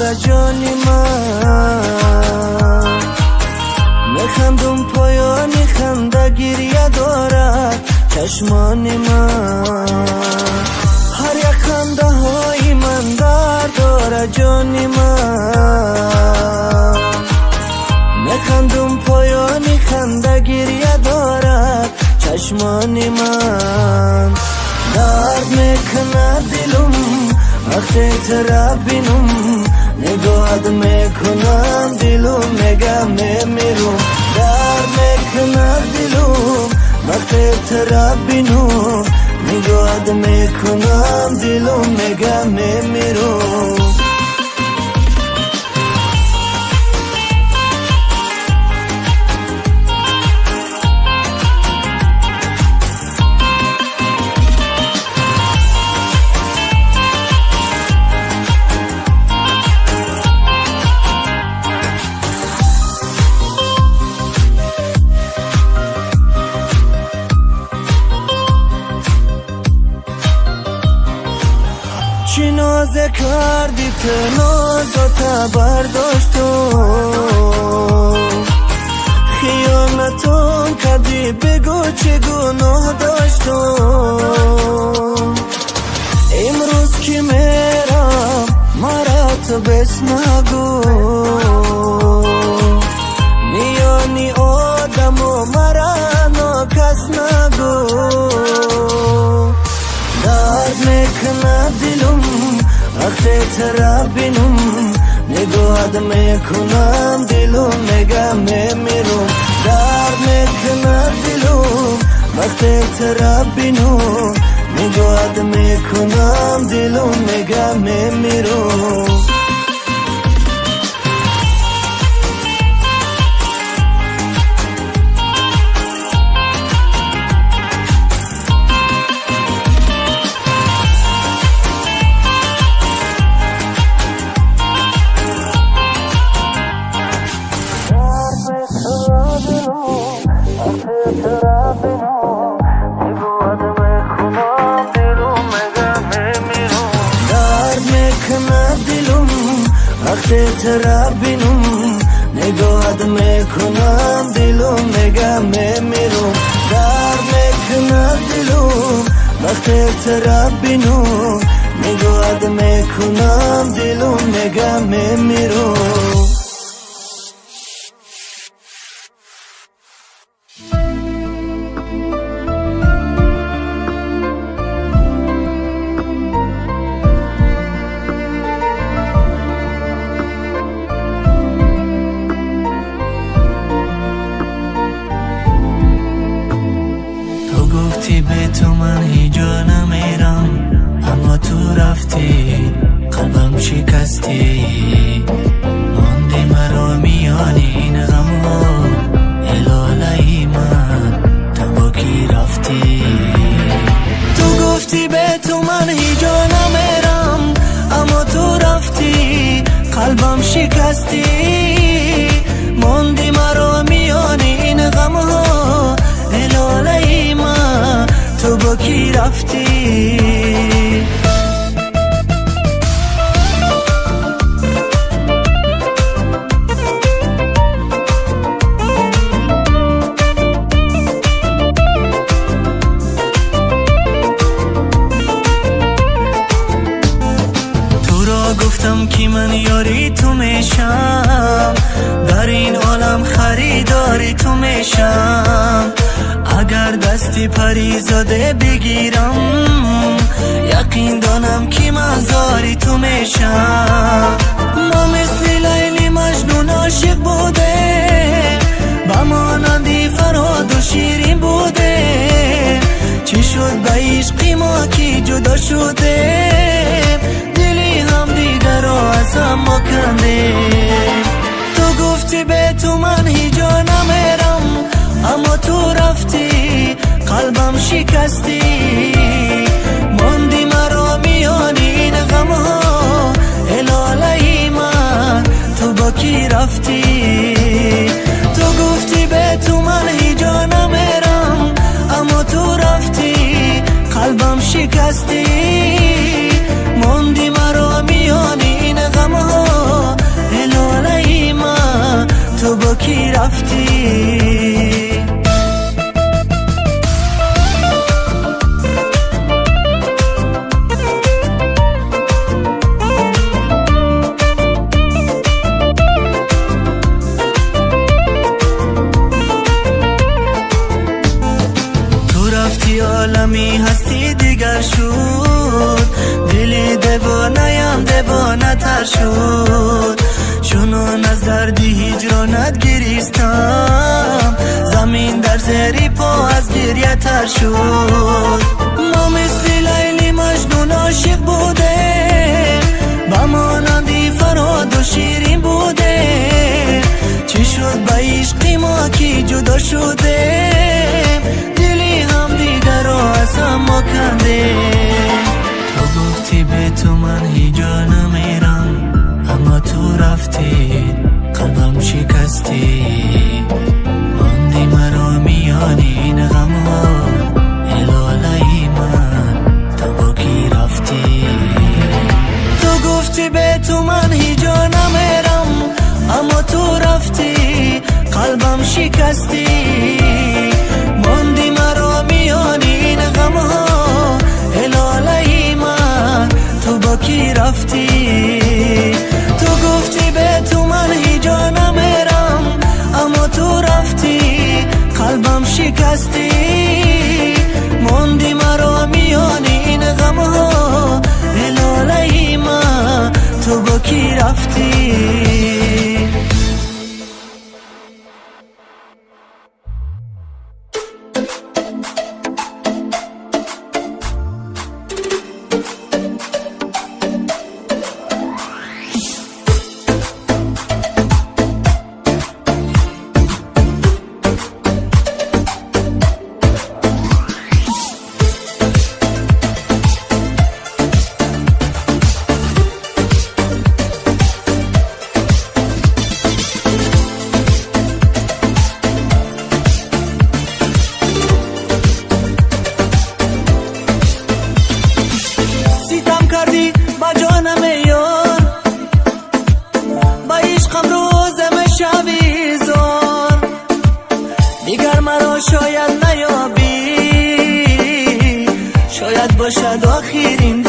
دارد جانی من، میخندم پایانی خنده گریه دارد چشمانی من. هر یک خنده های من درد دارد جانی من، میخندم پایانی خنده گریه دارد چشمانی من. درد میکند دلم وقتی ترا بینم، نگاهت میکنم دلم میگه میمیرم. درد میکند دلم وقتی ترا بینم، نگاهت میکنم دلم میگه میمیرم. چی نازه کردی تو نازتا برداشتم، خیانتون کردی بگو چه گناه داشتم. امروز که میرم مرا تو بس نگو، میانی آدم و مرا ناکس نگو. درد میکند دلم وقتی ترا بینم، نگاهت میکنم دلم میگه میمیرم. درد میکند دلم وقتی ترا بینم، نگاهت میکنم دلم میگه میمیرم. وقتی ترا بینم، نگاهت میکنم دلم میگه میمیرم. درد میکند دلم وقتی ترا بینم، نگاهت میکنم دلم میگه میمیرم. به تو من هیجا نمیرم، اما تو رفتی قلبم شکستی. ماندی مرا میان این غم ها، الاله من تو با کی رفتی. تو گفتی به تو من هیجا نمیرم، اما تو رفتی قلبم شکستی. ماندی مرا میان این غم ها، الاله من تو با کی رفتی. تو را گفتم که من یاری تو میشم، در این عالم خریداری تو میشم. اگر دستی پریزاده بگیرم، یقین دانم که مزاری تو میشم. ما مثل لیلی مجنون عاشق بوده، با مانندی فرهاد و شیرین بوده. چی شد به عشقی ما که جدا شده، دلی هم دیگر رو از هم کنده. تو گفتی به تو من هیجا نمیرم، اما تو رفتی قلبم شکستی. ماندی مرا میان این غم ها، الاله من تو با کی رفتی. تو گفتی به تو من هیجا نمیرم، اما تو رفتی قلبم شکستی. ماندی مرا میان این غم ها، شد. چونون از درد هجرانت گریستم، زمین در زیر پا از گریه تر شد. ما مثل لیلی مجنون عاشق بوده، با مانندی فرهاد و شیرین بوده. چی شد به عشق ما که جدا شده، دلی هم دیگر رو از هم کنده. تو گفتی به تو من هیجا نمیرم، اما تو رفتی قلبم شکستی. ماندی مرا میان این غم ها، الالهی من تو با کی رفتی. تو گفتی به تو من هیجا نمیرم، اما تو رفتی قلبم شکستی. ماندی مرا میان این غم ها، الالهی من تو با کی رفتی. تو گفتی به تو من هیجا نمیرم، اما تو رفتی قلبم شکستی. ماندی مرا میان این غم ها، الالهی من تو با کی رفتی. شاید نیابی، شاید باشد آخرین